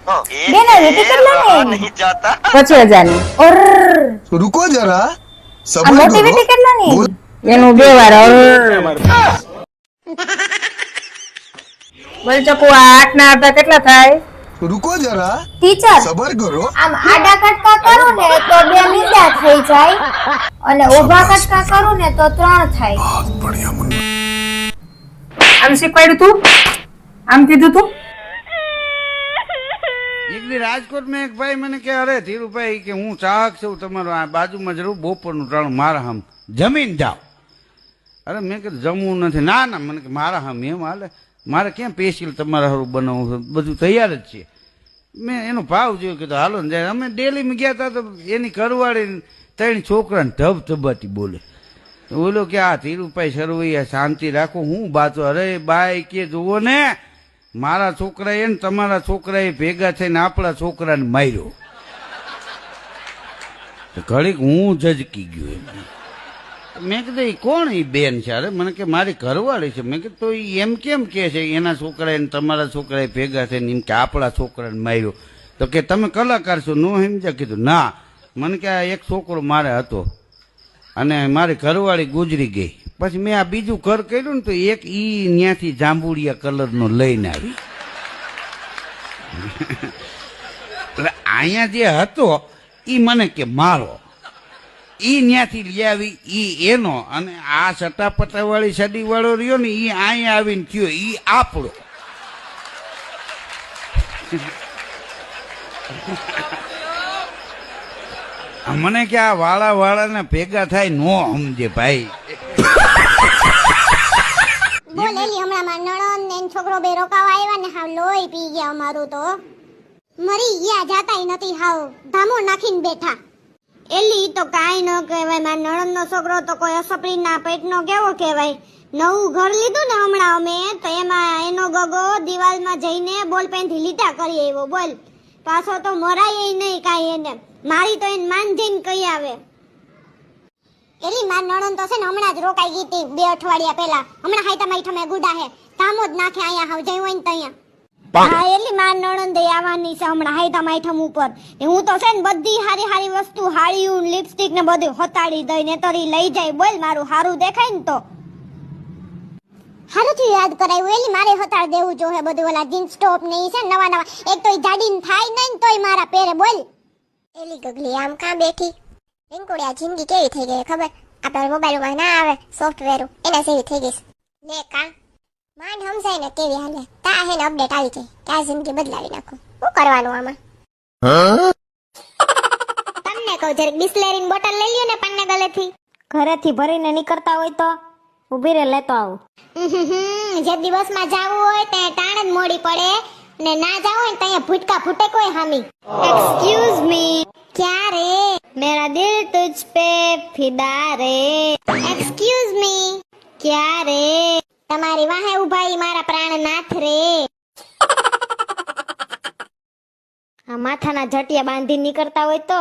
બેન ટિકિટ લો ને 5000 ની ઓર रुको जरा આ सबर મોટી करो ટિકિટ લો ને એનું બે વાર ઓર બોલ ચકુ આ 8 ના અડધા કેટલા થાય रुको जरा ટીચર सबर करो આમ આડા કટકા કરું ને તો 2 મીંડા થઈ જાય અને ઊભા કટકા કરું ને તો 3 થાય આમ શીખવાડ્યું તું આમ કીધું તું એક દી રાજકોટમાં એક ભાઈ મને કે અરે ધીરુભાઈ કે હું ચાહક છું તમારો આ બાજુમાં જ રહું બપોરનું ત્રણ મારા હમ જમીન જાઓ અરે મેં કીધું જમવું નથી ના ના મને કે મારા હમ એમ હાલે મારે ક્યાં સ્પેશિયલ તમારા હારું બનાવવું છે બધું તૈયાર જ છે મેં એનો ભાવ જોયો કીધું હાલો ને જાય અમે ડેલીમાં ગયા હતા તો એની ઘરવાળી 3 છોકરાને ધબધબાટી બોલે બોલો કે આ ધીરુભાઈ સરવૈયા શાંતિ રાખો હું બાતો અરે બાઈ કે જુઓ ને મારા છોકરાએ ને તમારા છોકરાએ ભેગા થઈને આપણા છોકરાને માર્યો ઘડીક હું ઝજકી ગયો મેં કીધું એ કોણ એ બેન છે અરે મને કે મારી ઘરવાળી છે મેં કીધું તો એમ કેમ કે છે એના છોકરાએ ને તમારા છોકરાએ ભેગા થઈને એમ કે આપણા છોકરાને માર્યો તો કે તમે કલાકાર છો નો સમજ્યા કીધું ના મને કે આ એક છોકરો મારે હતો અને મારી ઘરવાળી ગુજરી ગઈ પછી મેં આ બીજું ઘર કર્યું ને તો એક ઈ ત્યાંથી જાંબુડિયા કલરનો લઈને આવી એટલે અહીંયા જે હતો ઈ મને કે મારો ઈ ત્યાંથી લઈ આવી ઈ એનો અને આ સટાપટા વાળી સડી વાળો રહ્યો ને ઈ અહીંયા આવીને થયો ઈ આપણો મને કે આ વાળા ને ભેગા થાય નો સમજે ભાઈ બોલ એલી હમણાં માં નણંદ ને છોકરો બે રોકાવા આવ્યા ને હાવ લોહી પી ગયા અમારું તો મરી ગયા જાતાય નથી હાવ ધામો નાખીને બેઠા એલી તો કાઈ ન કહેવાય માર નણંદ નો છોકરો તો કોઈ અસપરી ના પેટ નો કેવો કહેવાય નવું ઘર લીધું ને હમણાં અમે તો એમાં એનો ગગો દિવાલમાં જઈને બોલ પેન થી લીટા કરી આવ્યો બોલ પાછો તો મરાય નહીં કાઈ એને મારી તો એને માન જઈને કહી આવે એલી માર નણંદ તો છે ને હમણાં જ રોકાઈ ગઈ હતી 2 અઠવાડિયા પહેલા હમણાં હાઈતા માઈઠા મે ગુડા હે તામો જ નાખે અહીંયા હાવ જઈ હોય ને તઅહીંયા હા એલી માર નણંદ આવવાની છે હમણાં હાઈતા માઈઠમ ઉપર હું તો છે ને બધી હારી હારી વસ્તુ હાડીયું લિપસ્ટિક ને બધું હતાડી દઈ ને તરી લઈ જાય બોલ મારું હારું દેખાય ને તો હારું થી યાદ કરાયું એલી મારે હતાડ દેવું જો હે બધું ઓલા જીન્સ ટોપ ને ઈ છે નવા નવા એક તો જાડીન થાય નહીં તોય મારા પહેરે બોલ એલી ગગલી આમ કાં બેઠી રિંકુડી આ જિંદગી કેવી થઈ ગઈ ખબર આપણા મોબાઈલમાં ના આવે સોફ્ટવેર એના જેવી થઈ ગઈ ને કા માંડ સમજાય ને કેવી હાલે તા હે ને અપડેટ આવી જાય ત્યાં જિંદગી બદલાવી નાખો શું કરવાનું આમાં તમને કહું જરીક બિસ્લેરીની બોટલ લઈ લ્યો ને પાનને ગલેથી ઘરેથી ભરીને નીકળતા હોય તો ઊભી રે લેતો આવું જે દિવસમાં જાવું હોય તે ટાણ જ મોડી પડે ને ના જાવ હોય ને ત્યાં ભૂટકા ફૂટે કોઈ હામી एक्सक्यूज मी क्या रे मेरा दिल तुझ पे फिदा रे एक्सक्यूज મી क्या रे તમારી વાહે ઉભા ઈ મારા પ્રાણનાથ રે આ માથાના જટિયા બાંધી નીકળતા હોય તો